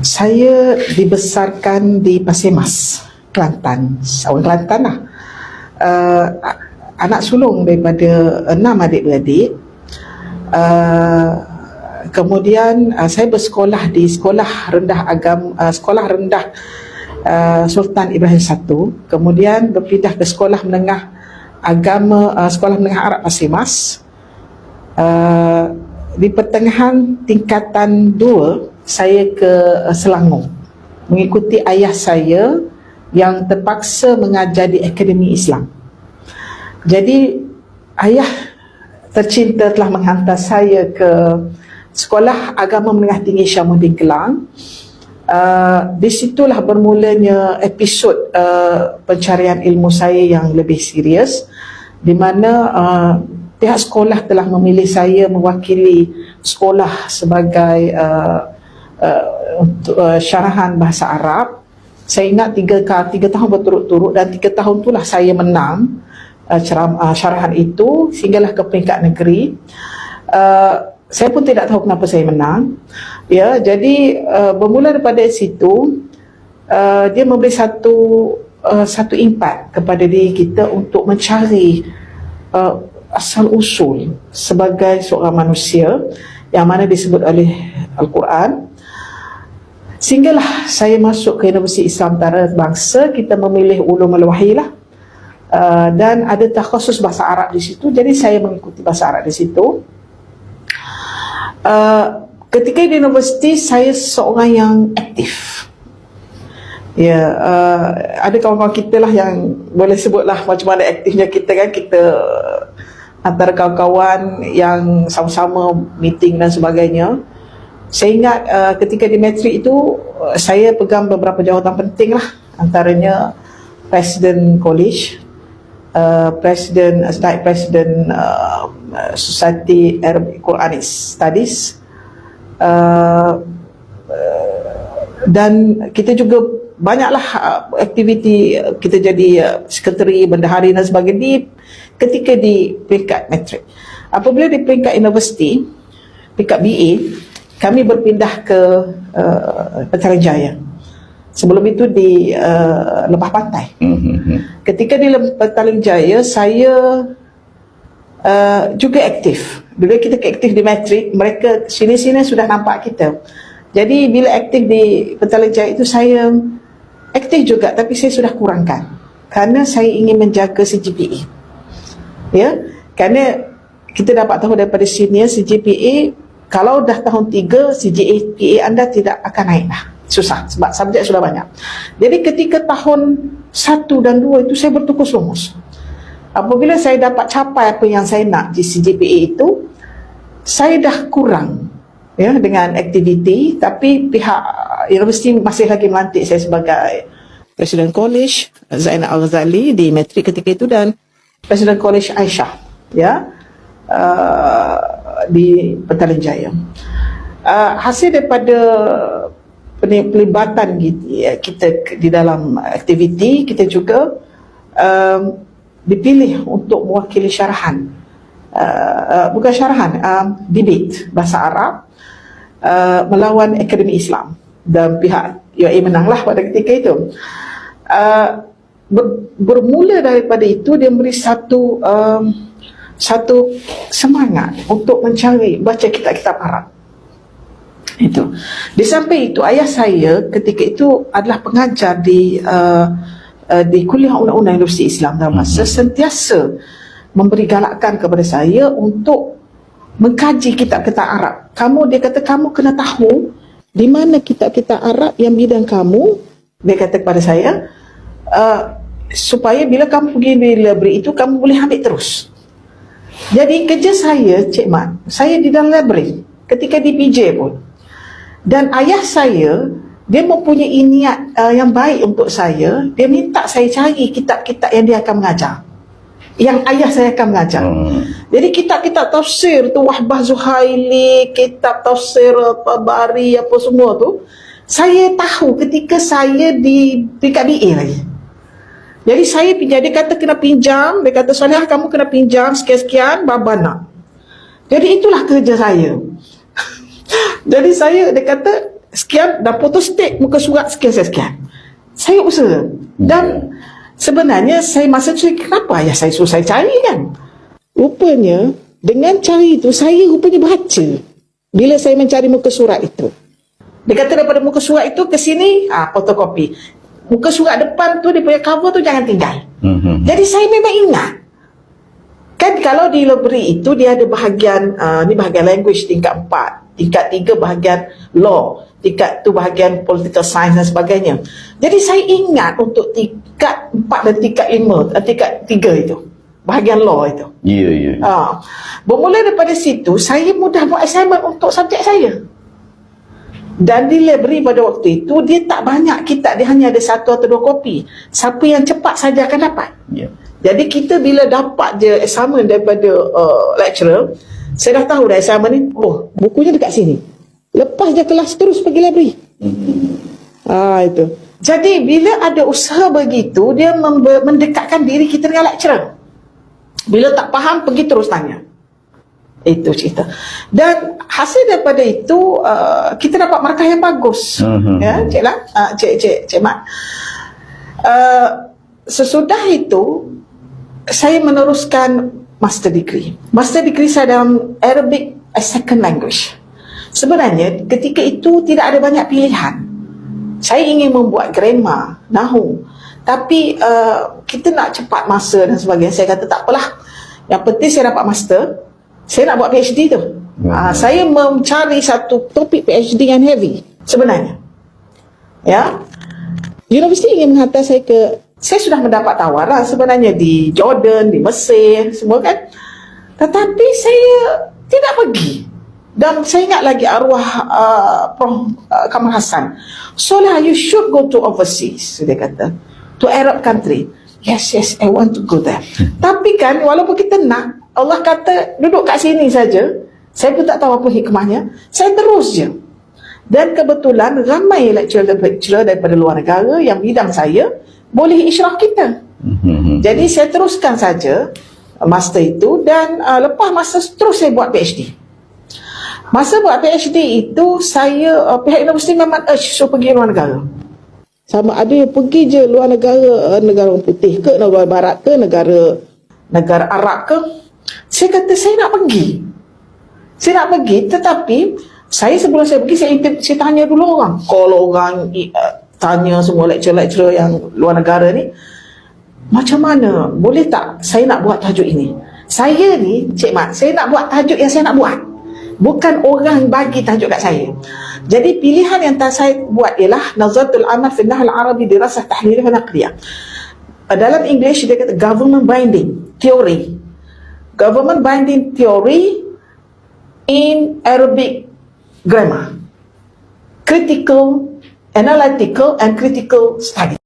Saya dibesarkan di Pasir Mas, Kelantan. Orang Kelantan lah. Anak sulung daripada 6 adik-beradik. Kemudian saya bersekolah di sekolah rendah Sultan Ibrahim I. Kemudian berpindah ke sekolah menengah sekolah menengah Arab Pasir Mas. Di pertengahan tingkatan 2 saya ke Selangor mengikuti ayah saya yang terpaksa mengajar di Akademi Islam. Jadi ayah tercinta telah menghantar saya ke Sekolah Agama Menengah Tinggi Syamuddin Kelang. Di situlah bermulanya episod pencarian ilmu saya yang lebih serius, di mana pihak sekolah telah memilih saya mewakili sekolah sebagai untuk syarahan bahasa Arab. Saya ingat 3 tahun berturut-turut, dan 3 tahun itulah saya menang syarahan itu sehinggalah ke peringkat negeri. Saya pun tidak tahu kenapa saya menang. Ya, jadi bermula daripada situ, dia memberi satu impak kepada diri kita untuk mencari asal usul sebagai seorang manusia yang mana disebut oleh Al-Quran. Sehinggalah saya masuk ke Universiti Islam Antarabangsa. Kita memilih ulumul wahyi lah, dan ada takhasus bahasa Arab di situ. Jadi saya mengikuti bahasa Arab di situ. Ketika di universiti, saya seorang yang aktif. Ya, ada kawan-kawan kita lah yang boleh sebutlah macam mana aktifnya kita kan. Kita antara kawan-kawan yang sama-sama meeting dan sebagainya. Saya ingat ketika di matrik itu, saya pegang beberapa jawatan penting lah. Antaranya Presiden College, Presiden Society Arabic Quranic Studies, dan kita juga banyaklah aktiviti. Kita jadi sekretari, bendahari dan sebagainya ketika di peringkat matrik. Apabila di peringkat universiti, peringkat BA, kami berpindah ke Petaling Jaya. Sebelum itu di Lembah Pantai. Ketika di Petaling Jaya, saya juga aktif. Bila kita aktif di matrik, mereka sini-sini sudah nampak kita. Jadi bila aktif di Petaling Jaya itu, saya aktif juga, tapi saya sudah kurangkan kerana saya ingin menjaga CGPA. Ya, kerana kita dapat tahu daripada senior, CGPA kalau dah tahun 3, CGPA anda tidak akan naik dah. Susah sebab subjek sudah banyak. Jadi ketika tahun 1 dan 2 itu saya bertukus lumus. Apabila saya dapat capai apa yang saya nak di CGPA itu, saya dah kurang ya dengan aktiviti, tapi pihak universiti masih lagi melantik saya sebagai Presiden College Zainal Al-Ghazali di matrik ketika itu, dan Presiden College Aisyah ya di Petaling Jaya. Hasil daripada pelibatan kita di dalam aktiviti, kita juga dipilih untuk mewakili syarahan, bukan syarahan, debate bahasa Arab melawan Akademi Islam, dan pihak UAE menanglah pada ketika itu. Bermula daripada itu, dia beri satu semangat untuk mencari baca kitab-kitab Arab. Itu. Di samping itu, ayah saya ketika itu adalah pengajar di Kuliah Undang-Undang Universiti Islam Antarabangsa, sentiasa memberi galakan kepada saya untuk mengkaji kitab-kitab Arab. Dia kata kamu kena tahu di mana kitab-kitab Arab yang bidang kamu. Dia kata kepada saya, supaya bila kamu pergi di library itu, kamu boleh ambil terus. Jadi kerja saya, Cik Mat, saya di dalam library ketika di PJ pun. Dan ayah saya, dia mempunyai niat yang baik untuk saya. Dia minta saya cari kitab-kitab yang dia akan mengajar, yang ayah saya akan mengajar. Jadi kitab-kitab tafsir tu, Wahbah Zuhaili, kitab tafsir Tabari, apa semua tu, saya tahu ketika saya di peringkat BA lagi. Jadi saya pinjam, dia kata kena pinjam, dia kata Salihah kamu kena pinjam sekian-sekian, Baba nak. Jadi itulah kerja saya. Jadi saya, dia kata sekian, dah photostat muka surat sekian. Saya usaha. Dan sebenarnya saya masa tu, kenapa ayah saya suruh saya cari kan? Rupanya dengan cari itu saya rupanya baca bila saya mencari muka surat itu. Dia kata daripada muka surat itu ke sini, fotokopi. Muka surat depan tu, dia punya cover tu jangan tinggal. Jadi saya memang ingat. Kan kalau di library itu dia ada bahagian, ni bahagian language tingkat 4, tingkat 3 bahagian law, tingkat tu bahagian political science dan sebagainya. Jadi saya ingat untuk tingkat 4 dan tingkat 5, tingkat 3 itu, bahagian law itu. Ya. Bermula daripada situ, saya mudah buat assignment untuk subjek saya. Dan di library pada waktu itu, dia tak banyak kitab, dia hanya ada 1 atau 2 kopi. Siapa yang cepat saja akan dapat. Jadi kita bila dapat je assignment daripada lecturer, saya dah tahu dah assignment ni, bukunya dekat sini. Lepas je kelas terus pergi library. Itu. Jadi bila ada usaha begitu, dia mendekatkan diri kita dengan lecturer. Bila tak faham, pergi terus tanya. Itu cerita. Dan hasil daripada itu, kita dapat markah yang bagus. Ya, Cik Lan, Cik Mat. Sesudah itu, saya meneruskan master degree. Master degree saya dalam Arabic as second language. Sebenarnya ketika itu tidak ada banyak pilihan. Saya ingin membuat grammar, nahu. Tapi kita nak cepat masa dan sebagainya. Saya kata tak apalah. Yang penting saya dapat master. Saya nak buat PhD tu. Saya mencari satu topik PhD yang heavy sebenarnya. Ya. Universiti ingin menghantar saya ke, saya sudah mendapat tawaran sebenarnya di Jordan, di Mesir, semua kan. Tetapi saya tidak pergi. Dan saya ingat lagi arwah Prof. Kamal Hassan. So lah, you should go to overseas, dia kata. To Arab country. Yes, I want to go there. Tapi kan, walaupun kita nak, Allah kata, duduk kat sini saja. Saya pun tak tahu apa hikmahnya. Saya terus je. Dan kebetulan, ramai lecturer daripada luar negara yang bidang saya boleh isyraf kita. Jadi, saya teruskan saja master itu. Dan lepas master, terus saya buat PhD. Masa buat PhD itu, saya, pihak universiti memang suruh pergi luar negara. Sama ada yang pergi je luar negara, negara orang putih ke, negara barat ke, negara Arab ke. Saya kata saya nak pergi. Tetapi sebelum saya pergi, saya tanya dulu orang. Kalau orang tanya semua lecturer yang luar negara ni, macam mana, boleh tak saya nak buat tajuk ini? Saya ni, Cik Mat, saya nak buat tajuk yang saya nak buat. Bukan orang bagi tajuk kat saya. Jadi pilihan yang saya buat ialah Nazaratul Amal fi Nahw al-Arabi Dirasah Tahliliyah wa Naqliyah. Dalam English dia kata government binding theory. Government binding theory in Arabic grammar. Critical, analytical and critical study.